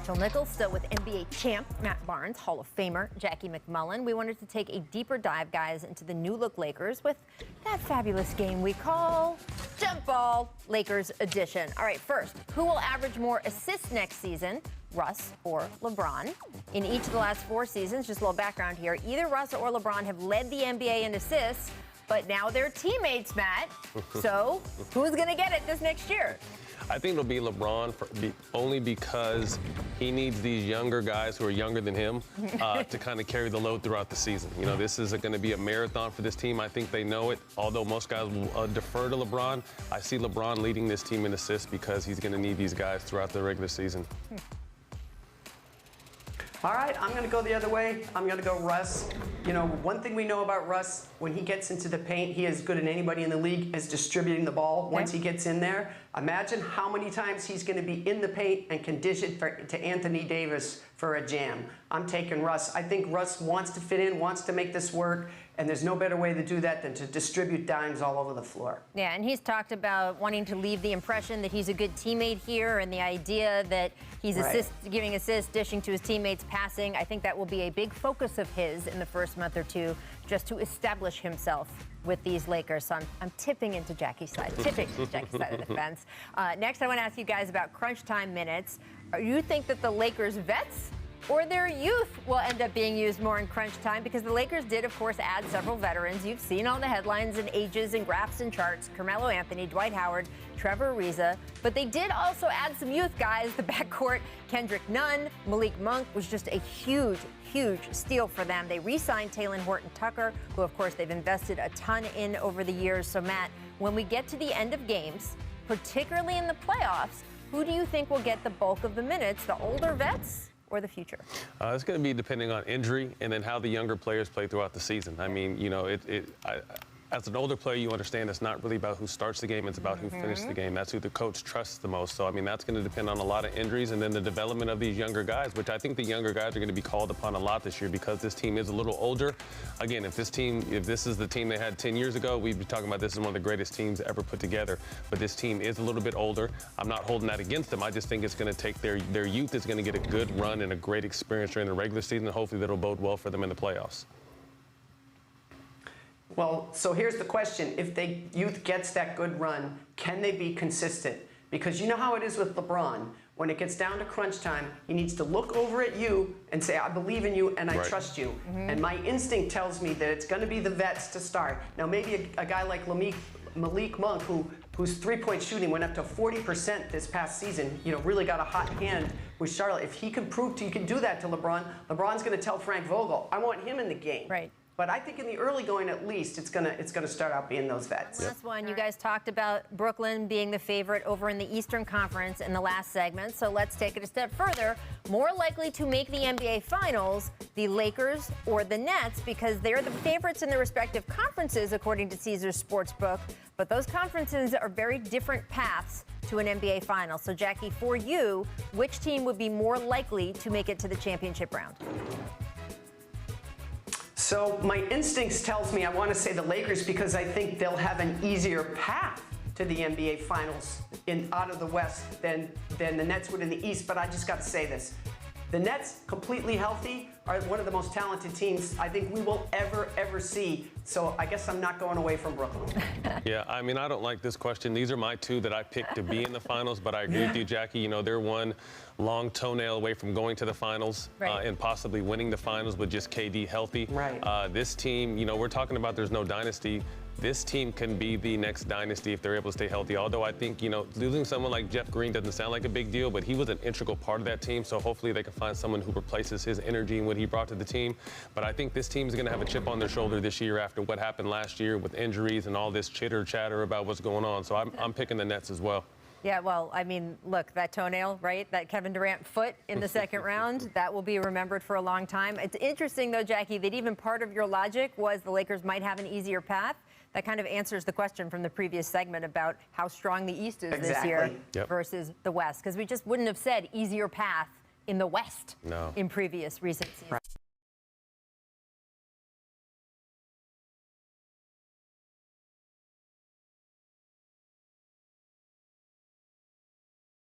Rachel Nichols, still with NBA champ Matt Barnes, Hall of Famer Jackie McMullen. We wanted to take a deeper dive, guys, into the new-look Lakers with that fabulous game we call Jump Ball Lakers Edition. All right, first, who will average more assists next season, Russ or LeBron? In each of the last 4 seasons, just a little background here, either Russ or LeBron have led the NBA in assists, but now they're teammates, Matt. So who's going to get it this next year? I think it'll be LeBron only because he needs these younger guys who are younger than him to kind of carry the load throughout the season. You know, this is going to be a marathon for this team. I think they know it. Although most guys will defer to LeBron, I see LeBron leading this team in assists because he's going to need these guys throughout the regular season. All right, I'm going to go the other way. I'm going to go Russ. You know, one thing we know about Russ, when he gets into the paint, he is good at anybody in the league as distributing the ball. Once he gets in there, imagine how many times he's going to be in the paint and can dish it to Anthony Davis for a jam. I'm taking Russ. I think Russ wants to fit in, wants to make this work, and there's no better way to do that than to distribute dimes all over the floor. Yeah, and he's talked about wanting to leave the impression that he's a good teammate here, and the idea that he's giving assists, dishing to his teammates, passing. I think that will be a big focus of his in the first month or two, just to establish himself with these Lakers. So I'm tipping into Jackie's side, tipping to Jackie's side of the fence. Next, I want to ask you guys about crunch time minutes. You think that the Lakers vets or their youth will end up being used more in crunch time? Because the Lakers did, of course, add several veterans. You've seen all the headlines and ages and graphs and charts. Carmelo Anthony, Dwight Howard, Trevor Ariza. But they did also add some youth guys. The backcourt, Kendrick Nunn, Malik Monk was just a huge steal for them. They re-signed Talen Horton-Tucker, who, of course, they've invested a ton in over the years. So, Matt, when we get to the end of games, particularly in the playoffs, who do you think will get the bulk of the minutes, the older vets or the future? It's going to be depending on injury and then how the younger players play throughout the season. I mean, you know, as an older player, you understand it's not really about who starts the game, it's about who finishes the game. That's who the coach trusts the most. So, I mean, that's going to depend on a lot of injuries and then the development of these younger guys, which I think the younger guys are going to be called upon a lot this year because this team is a little older. Again, if this is the team they had 10 years ago, we'd be talking about this is one of the greatest teams ever put together. But this team is a little bit older. I'm not holding that against them. I just think it's going to take their youth is going to get a good run and a great experience during the regular season, and hopefully that'll bode well for them in the playoffs. Well, so here's the question. If the youth gets that good run, can they be consistent? Because you know how it is with LeBron. When it gets down to crunch time, he needs to look over at you and say, I believe in you and I trust you. And my instinct tells me that it's going to be the vets to start. Now, maybe a guy like Malik Monk, whose three-point shooting went up to 40% this past season, you know, really got a hot hand with Charlotte. If he can prove you can do that to LeBron, LeBron's going to tell Frank Vogel, I want him in the game. Right. But I think in the early going, at least, it's gonna start out being those vets. Last one, you guys talked about Brooklyn being the favorite over in the Eastern Conference in the last segment. So let's take it a step further. More likely to make the NBA Finals, the Lakers or the Nets, because they're the favorites in their respective conferences, according to Caesars Sportsbook. But those conferences are very different paths to an NBA Final. So, Jackie, for you, which team would be more likely to make it to the championship round? So my instincts tells me I want to say the Lakers because I think they'll have an easier path to the NBA Finals out of the West than the Nets would in the East. But I just got to say this. The Nets, completely healthy, are one of the most talented teams I think we will ever see. So I guess I'm not going away from Brooklyn. Yeah, I mean, I don't like this question. These are my two that I picked to be in the finals, but I agree with you, Jackie. You know, they're one long toenail away from going to the finals and possibly winning the finals with just KD healthy. This team, you know, we're talking about there's no dynasty. This team can be the next dynasty if they're able to stay healthy. Although I think, you know, losing someone like Jeff Green doesn't sound like a big deal, but he was an integral part of that team. So hopefully they can find someone who replaces his energy and what he brought to the team. But I think this team is going to have a chip on their shoulder this year after what happened last year with injuries and all this chitter-chatter about what's going on. So I'm picking the Nets as well. Yeah, well, I mean, look, that toenail, right? That Kevin Durant foot in the second round, that will be remembered for a long time. It's interesting, though, Jackie, that even part of your logic was the Lakers might have an easier path. That kind of answers the question from the previous segment about how strong the East is this year versus the West, because we just wouldn't have said easier path in the West in previous recent seasons.